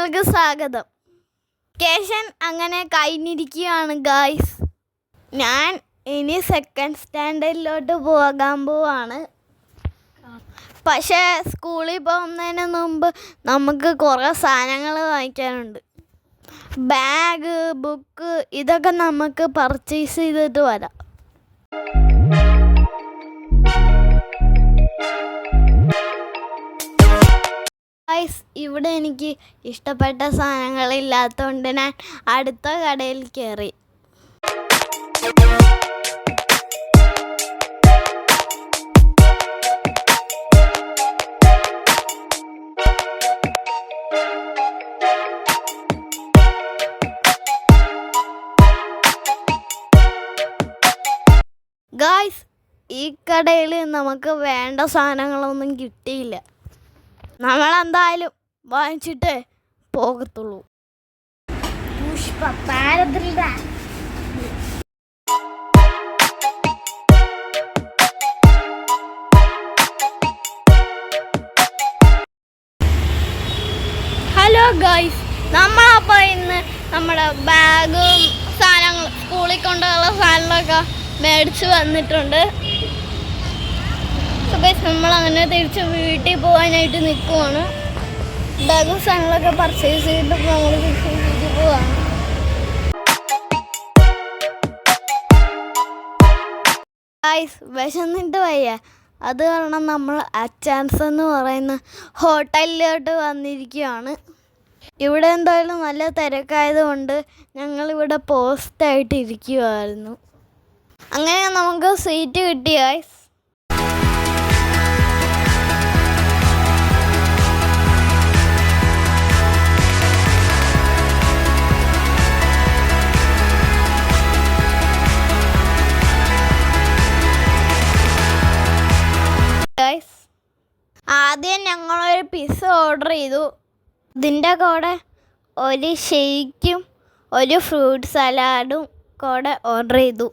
നിങ്ങൾക്ക് സ്വാഗതം. വെക്കേഷൻ അങ്ങനെ കഴിഞ്ഞിരിക്കുകയാണ് ഗായ്സ്. ഞാൻ ഇനി സെക്കൻഡ് സ്റ്റാൻഡേർഡിലോട്ട് പോകാൻ പോവാണ്. പക്ഷേ സ്കൂളിൽ പോകുന്നതിന് മുമ്പ് നമുക്ക് കുറേ സാധനങ്ങൾ വാങ്ങിക്കാനുണ്ട്. ബാഗ്, ബുക്ക് ഇതൊക്കെ നമുക്ക് പർച്ചേസ് ചെയ്തിട്ട് വരാം. ഇവിടെ എനിക്ക് ഇഷ്ടപ്പെട്ട സാധനങ്ങളില്ലാത്തതുകൊണ്ട് ഞാൻ അടുത്ത കടയിൽ കയറി. ഗായ്സ്, ഈ കടയിൽ നമുക്ക് വേണ്ട സാധനങ്ങളൊന്നും കിട്ടിയില്ല. നമ്മളെന്തായാലും വാങ്ങിച്ചിട്ടേ പോകത്തുള്ളൂ. ഹലോ ഗൈസ്, നമ്മളപ്പോൾ ഇന്ന് നമ്മുടെ ബാഗും സാധനങ്ങൾ സ്കൂളിൽ കൊണ്ടുള്ള സാധനങ്ങളൊക്കെ മേടിച്ച് വന്നിട്ടുണ്ട്. നമ്മളങ്ങനെ തിരിച്ച് വീട്ടിൽ പോകാനായിട്ട് നിൽക്കുവാണ്. ബാഗും സാധനങ്ങളൊക്കെ പർച്ചേസ് ചെയ്തിട്ട് നമ്മൾ തിരിച്ച് വീട്ടിൽ പോവാണ്. ഗൈസ്, വിശന്നിട്ട് വയ്യ. അത് കാരണം നമ്മൾ അച്ചാൻസ് എന്ന് പറയുന്ന ഹോട്ടലിലോട്ട് വന്നിരിക്കുകയാണ്. ഇവിടെ എന്തായാലും നല്ല തിരക്കായതുകൊണ്ട് ഞങ്ങളിവിടെ പോസ്റ്റായിട്ട് ഇരിക്കുമായിരുന്നു. അങ്ങനെ നമുക്ക് സീറ്റ് കിട്ടി ഗൈസ്. ആദ്യം ഞങ്ങളൊരു പിസ്സ ഓർഡർ ചെയ്തു. ഇതിൻ്റെ കൂടെ ഒരു ഷേക്കും ഒരു ഫ്രൂട്ട് സലാഡും കൂടെ ഓർഡർ ചെയ്തു.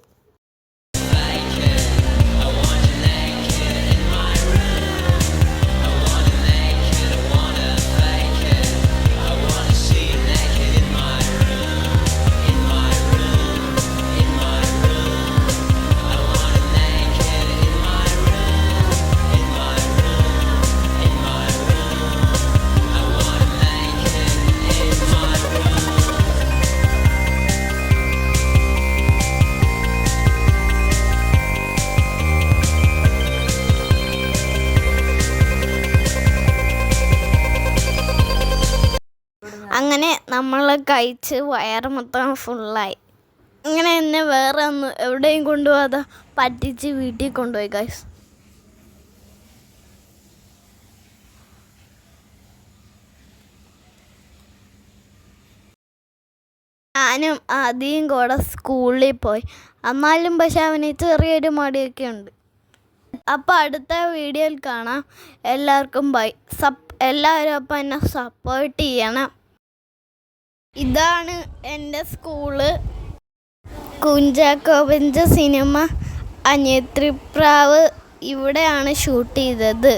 അങ്ങനെ നമ്മൾ കഴിച്ച് വയറ് മൊത്തം ഫുള്ളായി. അങ്ങനെ എന്നെ വേറെ ഒന്ന് എവിടെയും കൊണ്ടുപോകാതെ പറ്റിച്ച് വീട്ടിൽ കൊണ്ടുപോയി ഗൈസ്. ഞാനും ആദ്യം കൂടെ സ്കൂളിൽ പോയി. എന്നാലും പക്ഷെ അവന് ചെറിയൊരു മടിയൊക്കെ ഉണ്ട്. അപ്പോൾ അടുത്ത വീഡിയോയിൽ കാണാം. എല്ലാവർക്കും ബൈ. എല്ലാവരും അപ്പം എന്നെ സപ്പോർട്ട് ചെയ്യണം. ഇതാണ് എൻ്റെ സ്കൂള്. കുഞ്ചാക്കോബൻ്റെ സിനിമ അനിയത്തിപ്രാവ് ഇവിടെയാണ് ഷൂട്ട് ചെയ്തത്.